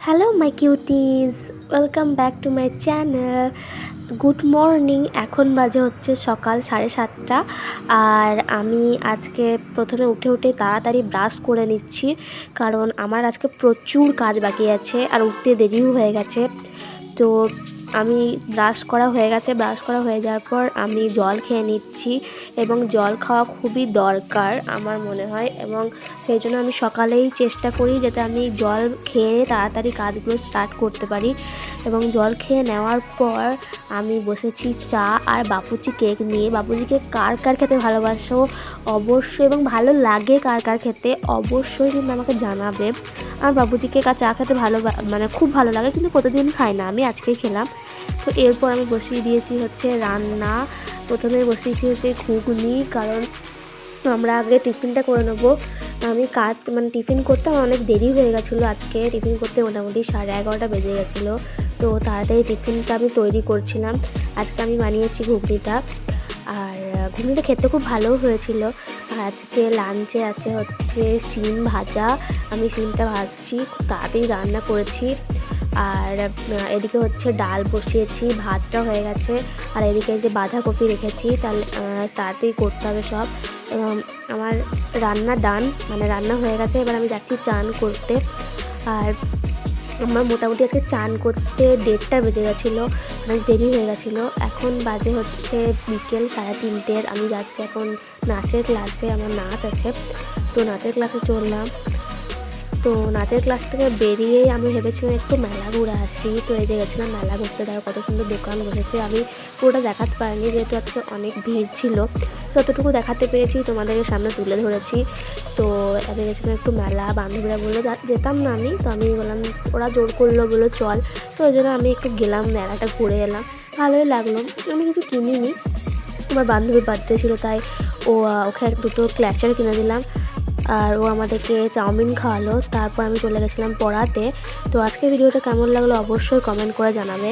Hello my cuties, welcome back to my channel. Good morning. এখন বাজে হচ্ছে সকাল 7:30। আর আমি আজকে প্রথমে উঠে তাড়াতাড়ি ব্রাশ করে নিচ্ছি, কারণ আমার আজকে প্রচুর কাজ বাকি আছে আর উঠতে দেরিও হয়ে গেছে। তো আমি ব্রাশ করা হয়ে যাওয়ার পর আমি জল খেয়ে নিচ্ছি, এবং জল খাওয়া খুবই দরকার আমার মনে হয়, এবং সেই জন্য আমি সকালেই চেষ্টা করি যাতে আমি জল খেয়ে তাড়াতাড়ি কাজগুলো স্টার্ট করতে পারি। এবং জল খেয়ে নেওয়ার পর আমি বসেছি চা আর বাপুচি কেক নিয়ে। বাপুচি কেক কার কার খেতে ভালোবাসো অবশ্যই, এবং ভালো লাগে কার কার খেতে অবশ্যই কিন্তু আমাকে জানাবে। আমার বাপুচি কেক আর চা খেতে খুব ভালো লাগে, কিন্তু প্রতিদিন খাই না, আমি আজকেই খেলাম। তো এরপর আমি বসিয়ে দিয়েছি হচ্ছে রান্না। প্রথমে বসিয়েছি হচ্ছে ঘুগনি, কারণ আমরা আগে টিফিনটা করে নেবো। আমি টিফিন করতে আমার অনেক দেরি হয়ে গেছিলো। আজকে টিফিন করতে মোটামুটি 11:30 বেজে গেছিলো। তো তাড়াতাড়ি টিফিনটা আমি তৈরি করছিলাম। আজকে আমি বানিয়েছি ঘুগনিটা, আর ঘুগনিটা খেতে খুব ভালো হয়েছিল। আর আজকে লাঞ্চে আছে হচ্ছে শিম ভাজা। আমি শিমটা ভাজছি, খুব তাড়াতাড়ি রান্না করেছি। আর এদিকে হচ্ছে ডাল বসিয়েছি, ভাতটা হয়ে গেছে। আর এদিকে যে বাঁধাকপি রেখেছি, তাহলে তাড়াতাড়ি করতে হবে সব। আমার রান্না ডান, রান্না হয়ে গেছে। এবার আমি যাচ্ছি চান করতে। আর আমার মোটামুটি আজকে চান করতে 1:30 বেজে গেছিলো, অনেক দেরি হয়ে গেছিলো। এখন বাজে হচ্ছে বিকেল 3:30। আমি যাচ্ছি এখন নাচের ক্লাসে, আমার নাচ আছে, তো নাচের ক্লাসে চললাম। তো নাচের ক্লাস থেকে বেরিয়েই আমি ভেবেছিলাম একটু মেলা ঘুরে আসি। তো এই যে গেছিলাম মেলা ঘুরতে, দেখো কত সুন্দর দোকান বসেছে। আমি পুরোটা দেখাতে পারিনি যেহেতু আজকে অনেক ভিড় ছিল। যতটুকু দেখাতে পেরেছি তোমাদেরকে সামনে তুলে ধরেছি। তো আমি গেছিলাম একটু মেলা, বান্ধবীরা বললো যেতাম না আমি, তো আমি বললাম, ওরা জোর করলো, বললো চল। তো ওই জন্য আমি একটু গেলাম, মেলাটা ঘুরে এলাম, ভালোই লাগলো। আমি কিছু কিনিনি, আমার বান্ধবীর বার্থডে ছিল তাই ওকে দুটো ক্ল্যাচার কিনে দিলাম, আর ও আমাদেরকে চাউমিন খাওয়ালো। তারপর আমি চলে গেছিলাম পড়াতে। তো আজকের ভিডিওটা কেমন লাগলো অবশ্যই কমেন্ট করে জানাবে।